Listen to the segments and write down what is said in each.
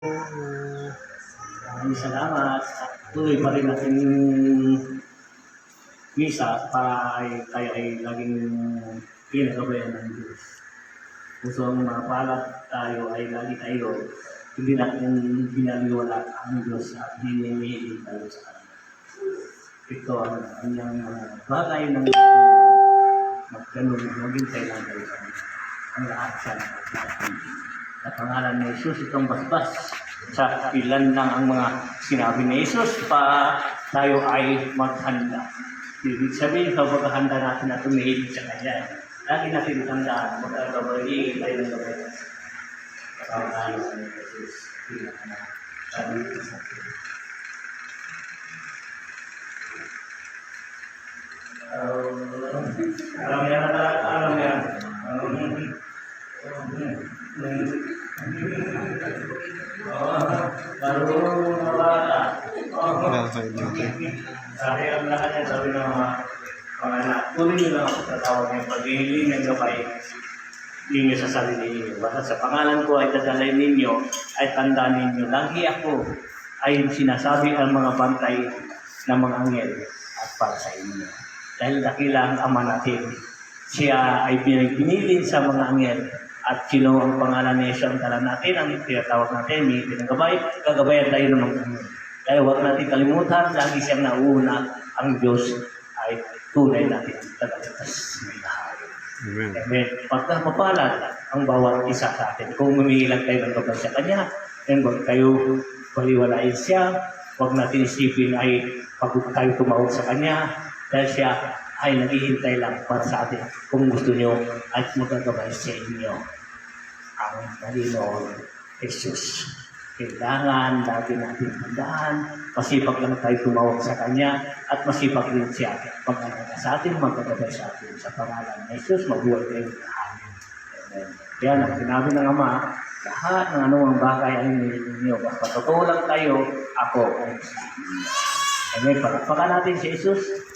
Maraming salamat. Tuloy pa rin natin misa para tayo ay laging pinagabayan ng Diyos. Gusto ang mapalat tayo ay lagi tayo hindi natin binaliwala ang Diyos at hinihingin tayo sa Kanya. Ito ang kanyang bagay ng magkanong maghintay lang tayo sa Kanya. Ang lahat siya sa pangalan ni Jesus, itong basbas sa ilan lang ang mga sinabi ni Jesus pa tayo ay maghanda. Ibig sabihin, sa paghahanda natin na tumihig sa Kanya, lagi natin tandaan, magkagabayin tayo ng gabay. Sa pangalan ni Jesus, sabi ito sa atin. Alam yan. Marunong mga bata. Sabi ang lahat yan, sabi ng mga anak, tuloy nyo lang ako sa tawag ng pag-ihiling ng gabay ninyo sa sarili ninyo. Basta sa pangalan ko ay dadalay ninyo, ay tandaan ninyo. Lagi ako ay sinasabi ang mga bantay ng mga anghel at para sa inyo. Dahil dakila ang Ama natin. Siya ay pinilin sa mga anghel at sino ang pangalan ni Jesus ang tala natin, ang tinatawag natin, may pinagabay, gagabayan tayo ng mga anghel. Kaya huwag natin kalimutan, lagi siyang nauuna, ang Diyos ay tunay natin ang tagalitas. Amen. Amen. Pagkapapalad ang bawat isa sa atin. Kung umiilag tayo ng gabay sa Kanya, then huwag tayo paliwalain siya, huwag natin isipin ay pagod tayo tumawag sa Kanya, dahil siya ay naghihintay lang para sa atin kung gusto nyo at magagabay sa inyo ang Panginoon Jesus. Kailangan lagi natin tandaan, masipag lang tayo tumawag sa Kanya at masipag rin siya pag-alaga sa atin, magagabay sa atin. Sa pangalan ng Jesus, mabuhay tayo lahat. Amen. Kaya ang sinabi ng Ama, lahat ng anumang bagay ang ninyo. Basta totoo lang tayo, ako ay sa inyo. Amen. Palakpakan natin si Jesus.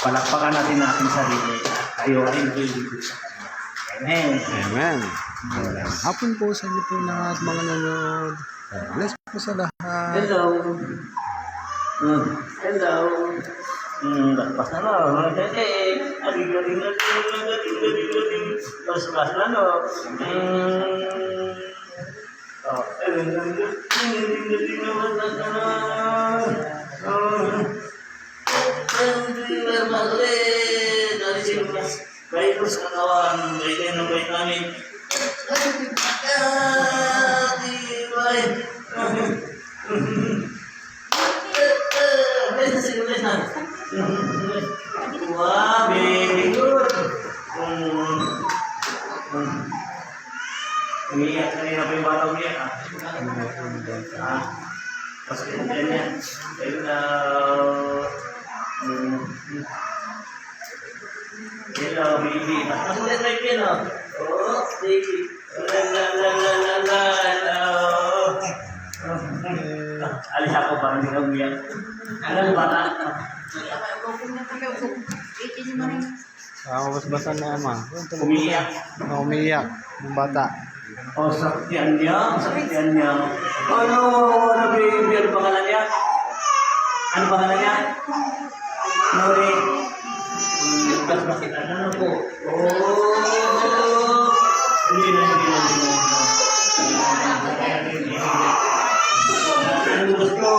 Palakpakan natin natin sarili. Tayo ay nililipid sa Kanya. Amen. Amen. Hapon po sa inyo po lahat mga nanonood. Bless po sa lahat. Hello. Hello. Lepas na lang. Aling-aling. Pas-pas na no. Baik terus kawan, baik yang baik kami. Wah, very good. Umiyak kanina pa yung bata umiyak ah. Pasti yan. Hello, baby. Ako na tayo yan, oh. Oh, baby. La. Alis ako parang hindi ka umiyak. Alam ba na? Basbasan na Ama. Umiyak. Umiyak ng bata. Oh, saktian niya. Ano, baby? Ano pangalan niya? Nori. Bakit ano po? Oh, hindi na. Ano gusto?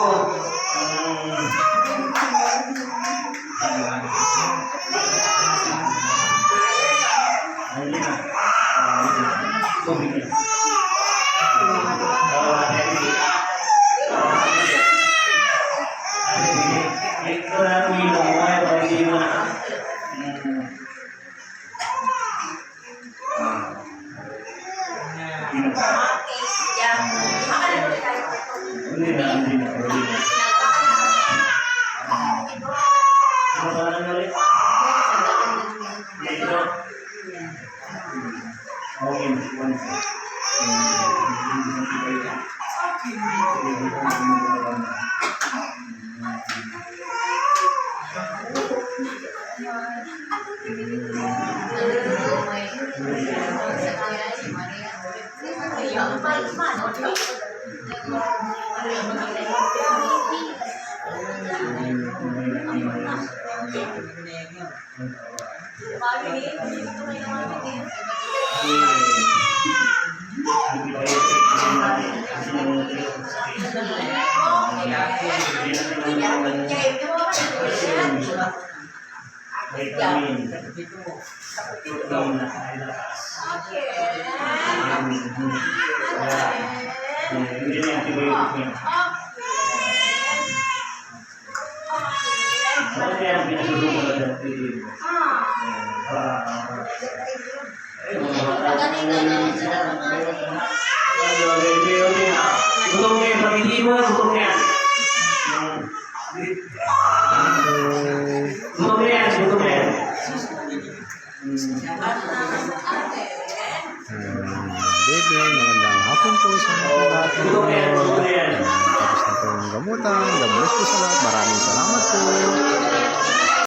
Vitamin. Hindi na antibiotic niya. Bakit kaya pinasusunod ko lang ng pilin mo? Gutom na yan, pag-hindi mo, gutom na yan. Gutom na yan, gutom na yan. Baby, magandang hapon po sa mga lahat. Gutom na yan, gutom na yan. Tapos na po yung gamutan. God bless po sa lahat. Maraming salamat.